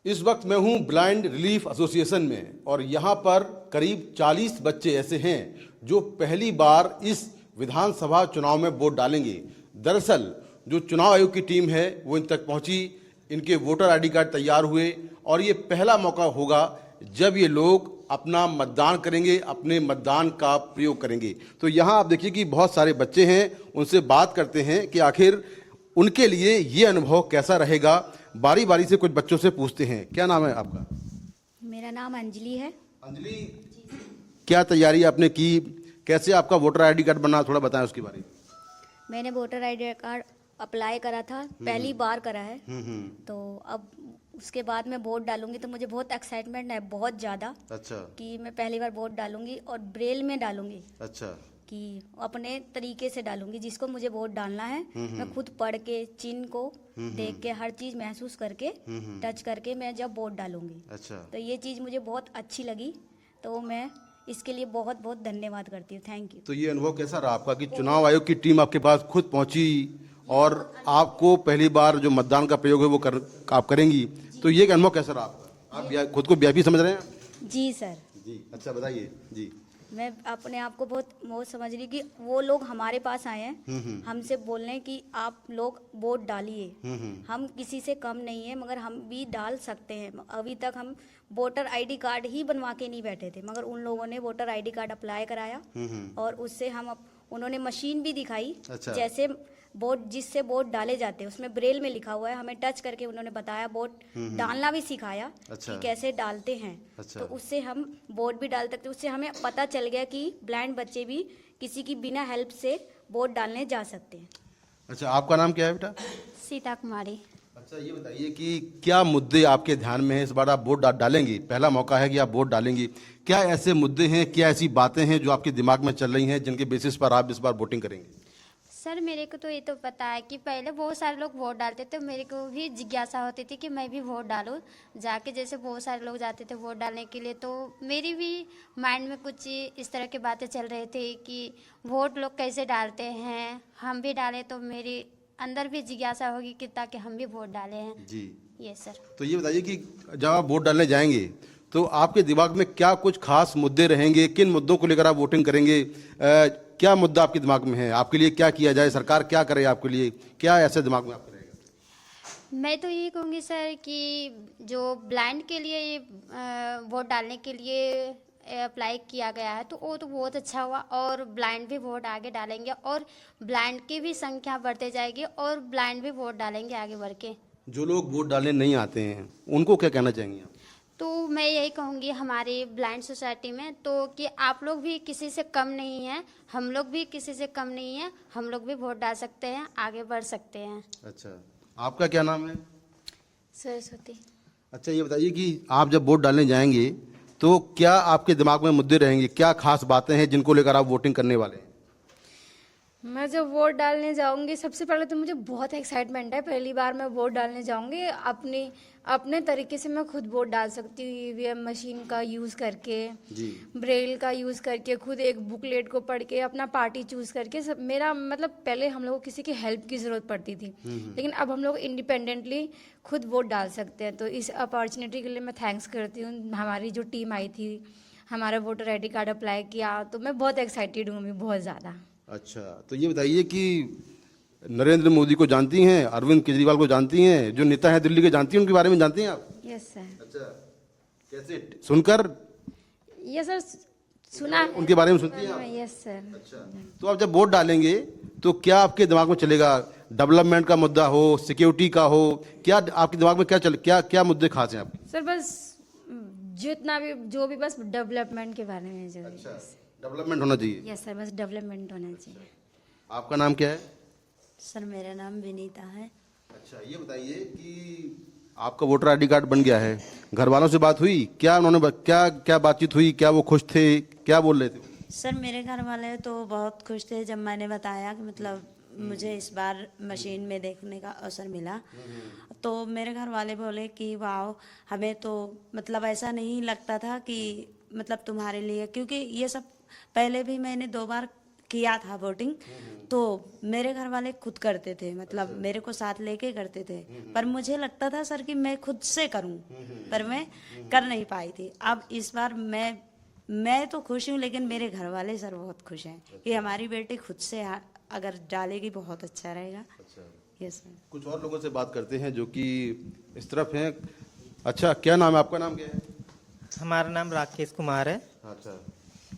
इस वक्त मैं हूं ब्लाइंड रिलीफ एसोसिएशन में और यहां पर करीब 40 बच्चे ऐसे हैं जो पहली बार इस विधानसभा चुनाव में वोट डालेंगे। दरअसल जो चुनाव आयोग की टीम है वो इन तक पहुंची, इनके वोटर आईडी कार्ड तैयार हुए और ये पहला मौका होगा जब ये लोग अपना मतदान करेंगे, अपने मतदान का प्रयोग करेंगे। तो यहाँ आप देखिए कि बहुत सारे बच्चे हैं, उनसे बात करते हैं कि आखिर उनके लिए ये अनुभव कैसा रहेगा। बारी बारी से कुछ बच्चों से पूछते हैं। क्या नाम है आपका? मेरा नाम अंजलि है। अंजलि, क्या तैयारी आपने की? कैसे आपका वोटर आईडी कार्ड बना, थोड़ा बताएं उसके बारे में। मैंने वोटर आईडी कार्ड अप्लाई करा था, पहली बार करा है। तो अब उसके बाद मैं वोट डालूंगी तो मुझे बहुत एक्साइटमेंट है, बहुत ज़्यादा। अच्छा। कि मैं पहली बार वोट डालूंगी और ब्रेल में डालूंगी। अच्छा। कि अपने तरीके से डालूंगी, जिसको मुझे वोट डालना है मैं खुद पढ़ के, चिन्ह को देख के, हर चीज़ महसूस करके, टच करके मैं जब वोट डालूंगी। अच्छा। तो ये चीज़ मुझे बहुत अच्छी लगी, तो मैं इसके लिए बहुत बहुत धन्यवाद करती हूँ। Thank you. तो ये अनुभव कैसा रहा आपका कि चुनाव आयोग की टीम आपके पास खुद पहुंची और आपको पहली बार जो मतदान का प्रयोग है वो आप करेंगी, तो ये अनुभव कैसा रहा आपका? आप खुद को वीआईपी समझ रहे हैं? जी सर। जी, अच्छा, बताइए जी। मैं अपने आप को बहुत समझ रही कि वो लोग हमारे पास आए हैं, हमसे बोल रहे हैं कि आप लोग वोट डालिए। हम किसी से कम नहीं है, मगर हम भी डाल सकते हैं। अभी तक हम वोटर आईडी कार्ड ही बनवा के नहीं बैठे थे, मगर उन लोगों ने वोटर आईडी कार्ड अप्लाई कराया और उससे उन्होंने मशीन भी दिखाई। अच्छा। जैसे वोट, जिससे वोट डाले जाते हैं उसमें ब्रेल में लिखा हुआ है, हमें टच करके उन्होंने बताया, वोट डालना भी सिखाया। अच्छा। कि कैसे डालते हैं। अच्छा। तो उससे हम वोट भी डाल सकते, उससे हमें पता चल गया कि ब्लाइंड बच्चे भी किसी की बिना हेल्प से वोट डालने जा सकते हैं। अच्छा, आपका नाम क्या है बेटा? सीता कुमारी। अच्छा, ये बताइए कि क्या मुद्दे आपके ध्यान में हैं? इस बार आप वोट डालेंगी, पहला मौका है कि आप वोट डालेंगी। क्या ऐसे मुद्दे हैं, क्या ऐसी बातें हैं जो आपके दिमाग में चल रही हैं जिनके बेसिस पर आप इस बार वोटिंग करेंगे? सर, मेरे को तो ये तो पता है कि पहले बहुत सारे लोग वोट डालते थे, मेरे को भी जिज्ञासा होती थी कि मैं भी वोट डालूं जाके। जैसे बहुत सारे लोग जाते थे वोट डालने के लिए, तो मेरी भी माइंड में कुछ इस तरह की बातें चल रही थी कि वोट लोग कैसे डालते हैं, हम भी डालें तो मेरी अंदर भी जिज्ञासा होगी कि ताकि हम भी वोट डालें हैं। जी। ये सर। तो ये बताइए कि जब आप वोट डालने जाएंगे तो आपके दिमाग में क्या कुछ खास मुद्दे रहेंगे? किन मुद्दों को लेकर आप वोटिंग करेंगे? क्या मुद्दा आपके दिमाग में है? आपके लिए क्या किया जाए, सरकार क्या करे आपके लिए, क्या ऐसे दिमाग में आपके रहेगा? मैं तो ये कहूँगी सर कि जो ब्लाइंड के लिए ये वोट डालने के लिए अप्लाई किया गया है तो वो तो बहुत अच्छा हुआ, और ब्लाइंड भी वोट आगे डालेंगे और ब्लाइंड की भी संख्या बढ़ते जाएगी और ब्लाइंड भी वोट डालेंगे आगे बढ़ के। जो लोग वोट डालने नहीं आते हैं उनको क्या कहना चाहेंगे आप? तो मैं यही कहूँगी हमारी ब्लाइंड सोसाइटी में तो कि आप लोग भी किसी से कम नहीं हैं, हम लोग भी किसी से कम नहीं हैं, हम लोग भी वोट डाल सकते हैं, आगे बढ़ सकते हैं। अच्छा, आपका क्या नाम है? सरस्वती। अच्छा, ये बताइए कि आप जब वोट डालने जाएंगे तो क्या आपके दिमाग में मुद्दे रहेंगे, क्या खास बातें हैं जिनको लेकर आप वोटिंग करने वाले हैं? मैं जब वोट डालने जाऊंगी, सबसे पहले तो मुझे बहुत एक्साइटमेंट है। पहली बार मैं वोट डालने जाऊंगी, अपने तरीके से मैं खुद वोट डाल सकती हूँ, ईवीएम मशीन का यूज़ करके, जी। ब्रेल का यूज़ करके, खुद एक बुकलेट को पढ़ के, अपना पार्टी चूज़ करके। सब मेरा मतलब, पहले हम लोग को किसी की हेल्प की ज़रूरत पड़ती थी, लेकिन अब हम लोग इंडिपेंडेंटली खुद वोट डाल सकते हैं। तो इस अपॉर्चुनिटी के लिए मैं थैंक्स करती हूँ। हमारी जो टीम आई थी, हमारा voter I D card apply किया, तो मैं बहुत एक्साइटेड हूँ अभी, बहुत ज़्यादा। अच्छा, तो ये बताइए कि नरेंद्र मोदी को जानती हैं, अरविंद केजरीवाल को जानती हैं, जो नेता हैं दिल्ली के, जानती हैं, उनके बारे में जानती हैं आप? Yes sir. अच्छा, कैसे सुनकर? यस सर, सुना है उनके बारे में सुनती हैं आप? Yes sir. अच्छा, तो आप जब वोट डालेंगे तो क्या आपके दिमाग में चलेगा? डेवलपमेंट का मुद्दा हो, सिक्योरिटी का हो, क्या आपके दिमाग में क्या मुद्दे खास हैं आपके? सर बस जितना भी, जो भी, बस डेवलपमेंट के बारे में जो। अच्छा, डेवलपमेंट होना चाहिए। यस सर, बस डेवलपमेंट होना चाहिए। आपका नाम क्या है? सर, मेरा नाम विनीता है। अच्छा, ये बताइए कि आपका वोटर आईडी कार्ड बन गया है, घर वालों से बात हुई? क्या उन्होंने क्या बातचीत हुई? क्या वो खुश थे? क्या बोल रहे थे? सर, मेरे घर वाले तो बहुत खुश थे जब मैंने बताया कि मतलब मुझे इस बार मशीन में देखने का अवसर मिला। तो मेरे घर वाले बोले कि वाह, हमें तो मतलब ऐसा नहीं लगता था कि मतलब तुम्हारे लिए, क्योंकि ये सब पहले भी मैंने 2 बार किया था वोटिंग, तो मेरे घर वाले खुद करते थे, मतलब मेरे को साथ लेके करते थे, पर मुझे लगता था सर कि मैं खुद से करूं, पर मैं कर नहीं पाई थी। अब इस बार मैं तो खुश हूँ, लेकिन मेरे घर वाले सर बहुत खुश हैं कि हमारी बेटी खुद से अगर डालेगी बहुत अच्छा रहेगा। Yes sir. कुछ और लोगों से बात करते हैं जो कि इस तरफ हैं। अच्छा, क्या नाम है आपका? नाम क्या है? हमारा नाम राकेश कुमार है। अच्छा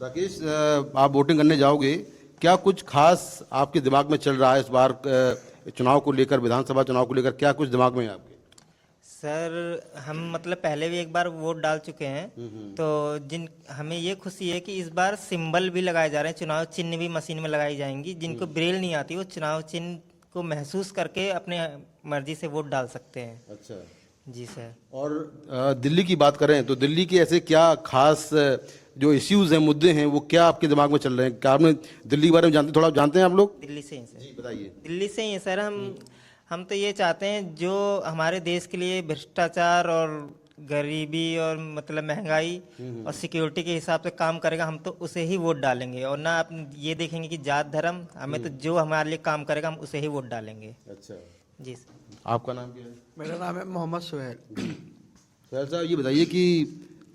राकेश, आप वोटिंग करने जाओगे, क्या कुछ खास आपके दिमाग में चल रहा है इस बार चुनाव को लेकर, विधानसभा चुनाव को लेकर क्या कुछ दिमाग में है आपके? सर हम मतलब पहले भी एक बार वोट डाल चुके हैं, तो हमें ये खुशी है कि इस बार सिंबल भी लगाए जा रहे हैं, चुनाव चिन्ह भी मशीन में लगाई जाएंगी। जिनको ब्रेल नहीं आती वो चुनाव चिन्ह को महसूस करके अपने मर्जी से वोट डाल सकते हैं। अच्छा जी सर। और दिल्ली की बात करें तो दिल्ली के ऐसे क्या खास जो इश्यूज हैं, मुद्दे हैं, वो क्या आपके दिमाग में चल रहे हैं? क्या आपने दिल्ली के बारे में थोड़ा जानते हैं आप लोग? दिल्ली से ही सर। जी बताइए। दिल्ली से ही है सर। हम तो ये चाहते हैं जो हमारे देश के लिए भ्रष्टाचार और गरीबी और मतलब महंगाई और सिक्योरिटी के हिसाब से काम करेगा, हम तो उसे ही वोट डालेंगे। और ना आप ये देखेंगे कि जात धर्म, हमें तो जो हमारे लिए काम करेगा हम उसे ही वोट डालेंगे। अच्छा जी सर। आपका नाम क्या है? मेरा नाम है मोहम्मद सुहेल। सर साहब ये बताइए कि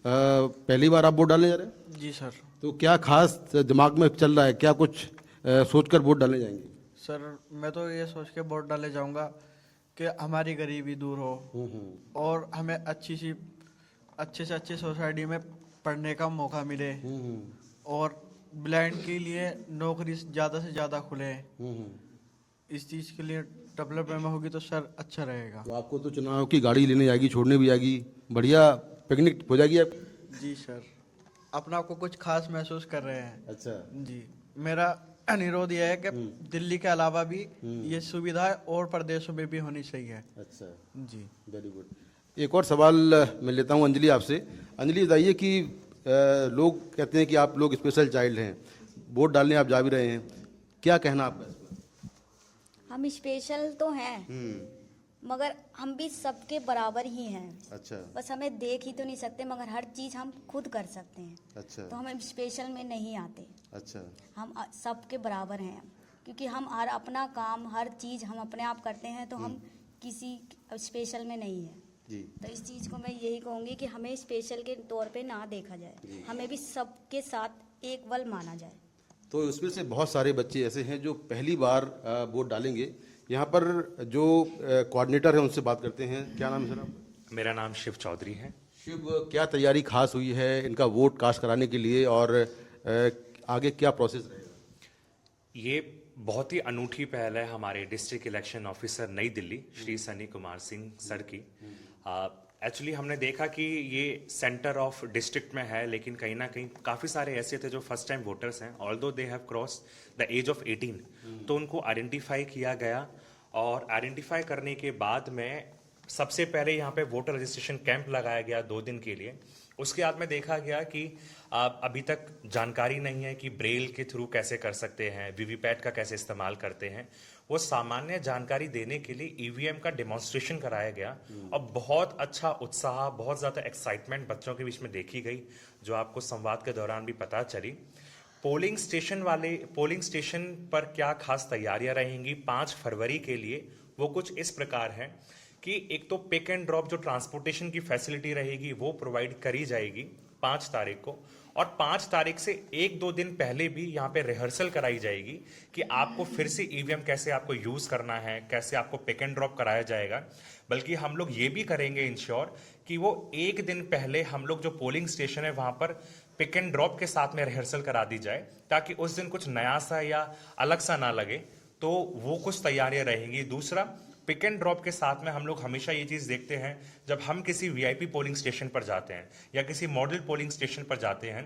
पहली बार आप वोट डालने जा रहे हैं? जी सर। तो क्या खास दिमाग में चल रहा है, क्या कुछ सोचकर वोट डालने जाएंगे? सर मैं तो ये सोच के वोट डाले जाऊंगा कि हमारी गरीबी दूर हो और हमें अच्छे से अच्छी सोसाइटी में पढ़ने का मौका मिले और ब्लाइंड के लिए नौकरी ज़्यादा से ज़्यादा खुले। इस चीज़ के लिए डेवलपमेंट होगी तो सर अच्छा रहेगा। तो आपको तो चुनाव की गाड़ी लेने जाएगी, छोड़ने भी जाएगी, बढ़िया पिकनिक हो जाएगी आप? जी सर, अपना आपको कुछ खास महसूस कर रहे हैं। अच्छा जी, मेरा अनुरोध यह है कि दिल्ली के अलावा भी ये सुविधा और प्रदेशों में भी होनी चाहिए। अच्छा जी वेरी गुड। एक और सवाल मैं लेता हूँ अंजलि आपसे। अंजलि बताइए कि लोग कहते हैं कि आप लोग स्पेशल चाइल्ड हैं, वोट डालने आप जा भी रहे हैं, क्या कहना आपका इस पर? हम स्पेशल तो हैं, मगर हम भी सबके बराबर ही हैं। अच्छा बस हमें देख ही तो नहीं सकते, मगर हर चीज़ हम खुद कर सकते हैं। अच्छा तो हम स्पेशल में नहीं आते। अच्छा हम सबके बराबर हैं, क्योंकि हम हर अपना काम, हर चीज़ हम अपने आप करते हैं, तो हम किसी स्पेशल में नहीं है। जी तो इस चीज़ को मैं यही कहूँगी कि हमें स्पेशल के तौर पे ना देखा जाए, हमें भी सबके साथ एक बल माना जाए। तो उसमें से बहुत सारे बच्चे ऐसे हैं जो पहली बार वोट डालेंगे। यहाँ पर जो कोऑर्डिनेटर है उनसे बात करते हैं। क्या नाम है सर आपका? मेरा नाम शिव चौधरी है। शिव, क्या तैयारी खास हुई है इनका वोट कास्ट कराने के लिए और आगे क्या प्रोसेस रहेगा? ये बहुत ही अनूठी पहल है हमारे डिस्ट्रिक्ट इलेक्शन ऑफिसर नई दिल्ली श्री सनी कुमार सिंह सर की। एक्चुअली हमने देखा कि ये सेंटर ऑफ डिस्ट्रिक्ट में है, लेकिन कहीं ना कहीं काफ़ी सारे ऐसे थे जो फर्स्ट टाइम वोटर्स हैं, although they have cross the age of 18, तो उनको आइडेंटिफाई किया गया। और आइडेंटिफाई करने के बाद में सबसे पहले यहाँ पे वोटर रजिस्ट्रेशन कैंप लगाया गया 2 दिन के लिए। उसके बाद में देखा गया कि अभी तक जानकारी नहीं है कि ब्रेल के थ्रू कैसे कर सकते हैं, वीवीपैट का कैसे इस्तेमाल करते हैं। वो सामान्य जानकारी देने के लिए ईवीएम का डेमोन्स्ट्रेशन कराया गया और बहुत अच्छा उत्साह, बहुत ज़्यादा एक्साइटमेंट बच्चों के बीच में देखी गई, जो आपको संवाद के दौरान भी पता चली। पोलिंग स्टेशन पर क्या खास तैयारियां रहेंगी 5 फरवरी के लिए, वो कुछ इस प्रकार है कि एक तो पिक एंड ड्रॉप जो ट्रांसपोर्टेशन की फैसिलिटी रहेगी वो प्रोवाइड करी जाएगी 5 तारीख को, और 5 तारीख से 1-2 दिन पहले भी यहाँ पे रिहर्सल कराई जाएगी कि आपको फिर से ईवीएम कैसे आपको यूज़ करना है, कैसे आपको पिक एंड ड्रॉप कराया जाएगा। बल्कि हम लोग ये भी करेंगे इंश्योर कि वो 1 दिन पहले हम लोग जो पोलिंग स्टेशन है वहाँ पर पिक एंड ड्रॉप के साथ में रिहर्सल करा दी जाए, ताकि उस दिन कुछ नया सा या अलग सा ना लगे। तो वो कुछ तैयारियां रहेंगी। दूसरा, पिक एंड ड्रॉप के साथ में हम लोग हमेशा ये चीज़ देखते हैं, जब हम किसी वीआईपी पोलिंग स्टेशन पर जाते हैं या किसी मॉडल पोलिंग स्टेशन पर जाते हैं,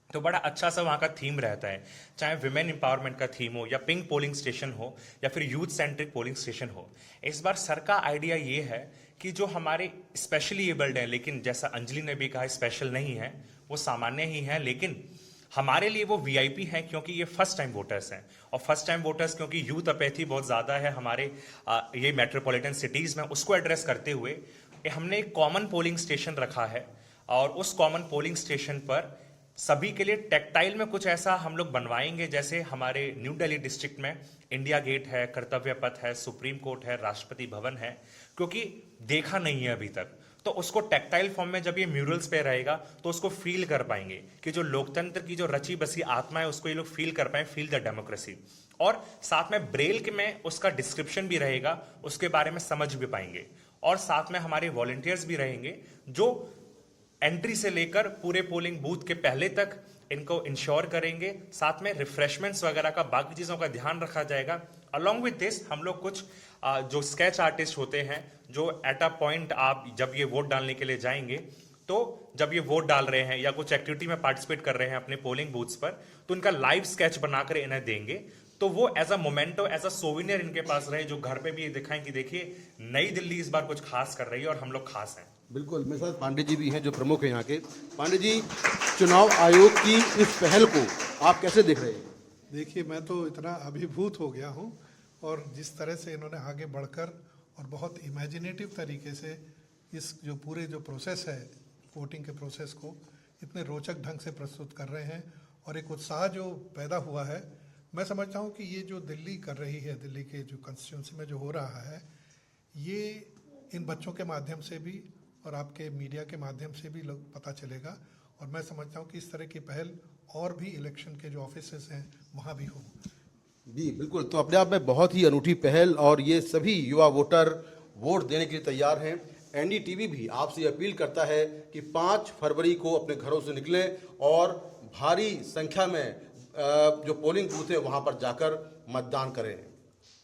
तो बड़ा अच्छा सा वहाँ का थीम रहता है, चाहे विमेन एम्पावरमेंट का थीम हो या पिंक पोलिंग स्टेशन हो या फिर यूथ सेंट्रिक पोलिंग स्टेशन हो। इस बार सर का आइडिया ये है कि जो हमारे स्पेशली एबल्ड हैं, लेकिन जैसा अंजलि ने भी कहा स्पेशल नहीं है, वो सामान्य ही हैं, लेकिन हमारे लिए वो वीआईपी हैं क्योंकि ये फर्स्ट टाइम वोटर्स हैं। और फर्स्ट टाइम वोटर्स क्योंकि यूथ अपैथी बहुत ज़्यादा है हमारे ये मेट्रोपॉलिटन सिटीज़ में, उसको एड्रेस करते हुए हमने एक कॉमन पोलिंग स्टेशन रखा है। और उस कॉमन पोलिंग स्टेशन पर सभी के लिए टेक्टाइल में कुछ ऐसा हम लोग बनवाएंगे, जैसे हमारे न्यू दिल्ली डिस्ट्रिक्ट में इंडिया गेट है, कर्तव्य पथ है, सुप्रीम कोर्ट है, राष्ट्रपति भवन है, क्योंकि देखा नहीं है अभी तक। तो उसको टैक्टाइल फॉर्म में जब ये म्यूरल्स पे रहेगा तो उसको फील कर पाएंगे कि जो लोकतंत्र की जो रची बसी आत्मा है उसको ये लोग फील कर पाए, फील द डेमोक्रेसी। और साथ में ब्रेल के में उसका डिस्क्रिप्शन भी रहेगा, उसके बारे में समझ भी पाएंगे। और साथ में हमारे वॉलंटियर्स भी रहेंगे जो एंट्री से लेकर पूरे पोलिंग बूथ के पहले तक इनको इंश्योर करेंगे। साथ में रिफ्रेशमेंट्स वगैरह का, बाकी चीज़ों का ध्यान रखा जाएगा। अलॉन्ग विद दिस हम लोग कुछ जो स्केच आर्टिस्ट होते हैं जो एट अ पॉइंट आप जब ये वोट डालने के लिए जाएंगे, तो जब ये वोट डाल रहे हैं या कुछ एक्टिविटी में पार्टिसिपेट कर रहे हैं अपने पोलिंग बूथ्स पर, तो उनका लाइव स्केच बनाकर इन्हें देंगे, तो वो as a memento, as a souvenir इनके पास रहे, जो घर पे भी ये दिखाएं कि देखिए नई दिल्ली इस बार कुछ खास कर रही है और हम लोग खास हैं। बिल्कुल, मेरे साथ पांडे जी भी हैं जो प्रमुख हैं यहाँ के। पांडे जी, चुनाव आयोग की इस पहल को आप कैसे देख रहे हैं? देखिए, मैं तो इतना अभिभूत हो गया हूँ, और जिस तरह से इन्होंने आगे बढ़कर और बहुत इमेजिनेटिव तरीके से इस जो पूरे जो प्रोसेस है, वोटिंग के प्रोसेस को इतने रोचक ढंग से प्रस्तुत कर रहे हैं, और एक उत्साह जो पैदा हुआ है, मैं समझता हूँ कि ये जो दिल्ली कर रही है, दिल्ली के जो कॉन्स्टिट्यूंसी में जो हो रहा है, ये इन बच्चों के माध्यम से भी और आपके मीडिया के माध्यम से भी लोग पता चलेगा। और मैं समझता हूँ कि इस तरह की पहल और भी इलेक्शन के जो ऑफिसेस हैं वहाँ भी हो। जी बिल्कुल, तो अपने आप में बहुत ही अनूठी पहल, और ये सभी युवा वोटर वोट देने के लिए तैयार हैं। एनडीटीवी भी आपसे अपील करता है कि 5 फरवरी को अपने घरों से निकलें और भारी संख्या में जो पोलिंग बूथ है वहाँ पर जाकर मतदान करें।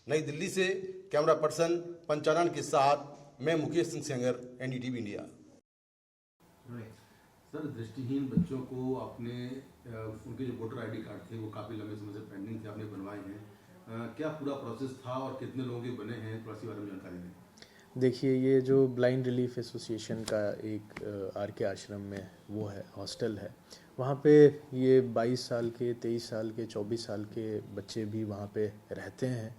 नई दिल्ली से कैमरा पर्सन पंचानन के साथ मैं Mukesh Singh Sengar, NDTV India. Sir, दृष्टिहीन बच्चों को आपने उनके जो वोटर आईडी कार्ड थे वो काफ़ी लंबे समय से पेंडिंग थे, आपने बनवाए हैं। क्या पूरा प्रोसेस था और कितने लोगों के बने हैं, थोड़ा सी बारे में जानकारी दें। देखिए, ये जो ब्लाइंड रिलीफ एसोसिएशन का एक आर के आश्रम में वो है, हॉस्टल है, वहाँ पे ये 22 साल के, 23 साल के, 24 साल के बच्चे भी वहाँ पे रहते हैं।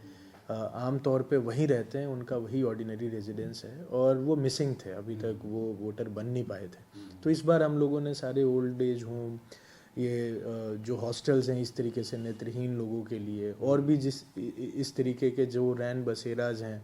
आम तौर पे वहीं रहते हैं, उनका वही ऑर्डिनरी रेजिडेंस है, और वो मिसिंग थे, अभी तक वो वोटर बन नहीं पाए थे। तो इस बार हम लोगों ने सारे ओल्ड एज होम, ये जो हॉस्टल्स हैं इस तरीके से नेत्रहीन लोगों के लिए, और भी इस तरीके के जो रैन बसेराज हैं,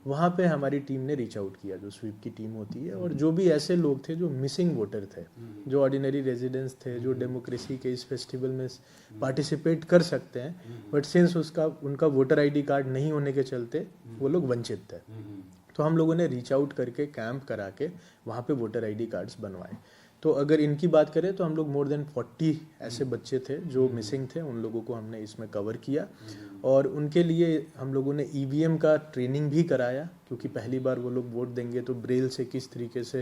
वहाँ पे हमारी टीम ने रीच आउट किया, जो स्वीप की टीम होती है, और जो भी ऐसे लोग थे जो मिसिंग वोटर थे, जो ऑर्डिनरी रेजिडेंट्स थे, जो डेमोक्रेसी के इस फेस्टिवल में पार्टिसिपेट कर सकते हैं, बट सिंस उनका वोटर आईडी कार्ड नहीं होने के चलते वो लोग वंचित थे। तो हम लोगों ने रीच आउट करके कैंप करा के वहाँ पे वोटर आईडी कार्ड्स बनवाए। तो अगर इनकी बात करें तो हम लोग मोर देन 40 ऐसे बच्चे थे जो मिसिंग थे, उन लोगों को हमने इसमें कवर किया, और उनके लिए हम लोगों ने ईवीएम का ट्रेनिंग भी कराया, क्योंकि पहली बार वो लोग वोट देंगे तो ब्रेल से किस तरीके से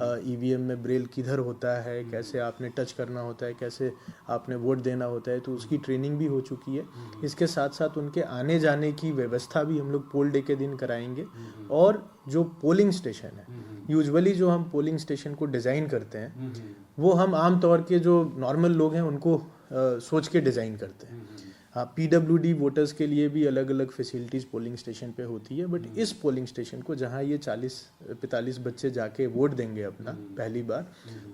ईवीएम में ब्रेल किधर होता है, कैसे आपने टच करना होता है, कैसे आपने वोट देना होता है, तो उसकी ट्रेनिंग भी हो चुकी है। इसके साथ साथ उनके आने जाने की व्यवस्था भी हम लोग पोल डे के दिन कराएंगे। और जो पोलिंग स्टेशन है, यूजुअली जो हम पोलिंग स्टेशन को डिज़ाइन करते हैं, वो हम आम तौर के जो नॉर्मल लोग हैं उनको सोच के डिज़ाइन करते हैं। हाँ, पीडब्ल्यूडी वोटर्स के लिए भी अलग अलग फैसिलिटीज़ पोलिंग स्टेशन पे होती है, बट इस पोलिंग स्टेशन को जहाँ ये 40-45 बच्चे जाके वोट देंगे अपना पहली बार,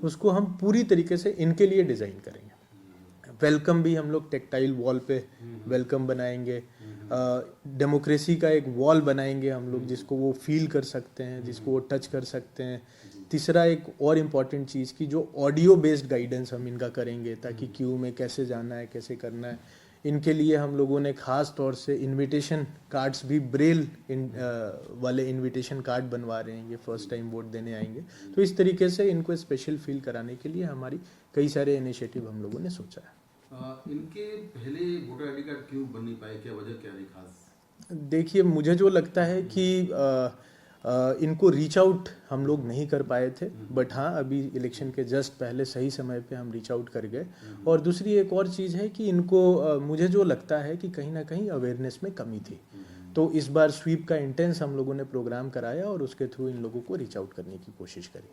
उसको हम पूरी तरीके से इनके लिए डिज़ाइन करेंगे। वेलकम भी हम लोग टेक्टाइल वॉल पे वेलकम बनाएंगे, डेमोक्रेसी का एक वॉल बनाएंगे हम लोग, जिसको वो फील कर सकते हैं, जिसको वो टच कर सकते हैं। तीसरा एक और इम्पॉर्टेंट चीज़ की जो ऑडियो बेस्ड गाइडेंस हम इनका करेंगे, ताकि क्यू में कैसे जाना है, कैसे करना है, इनके लिए हम लोगों ने ख़ास तौर से इनविटेशन कार्ड्स भी, ब्रेल वाले इनविटेशन कार्ड बनवा रहे हैं, ये फर्स्ट टाइम वोट देने आएंगे। तो इस तरीके से इनको स्पेशल फील कराने के लिए हमारी कई सारे इनिशिएटिव हम लोगों ने सोचा है। इनके पहले वोटर आईडी कार्ड क्यों बन नहीं पाए, क्या वजह क्या रही खास? देखिए, मुझे जो लगता है कि इनको रीच आउट हम लोग नहीं कर पाए थे, बट हाँ, अभी इलेक्शन के जस्ट पहले सही समय पे हम रीच आउट कर गए। और दूसरी एक और चीज़ है कि इनको मुझे जो लगता है कि कहीं ना कहीं अवेयरनेस में कमी थी, तो इस बार स्वीप का इंटेंस हम लोगों ने प्रोग्राम कराया और उसके थ्रू इन लोगों को रीच आउट करने की कोशिश करी।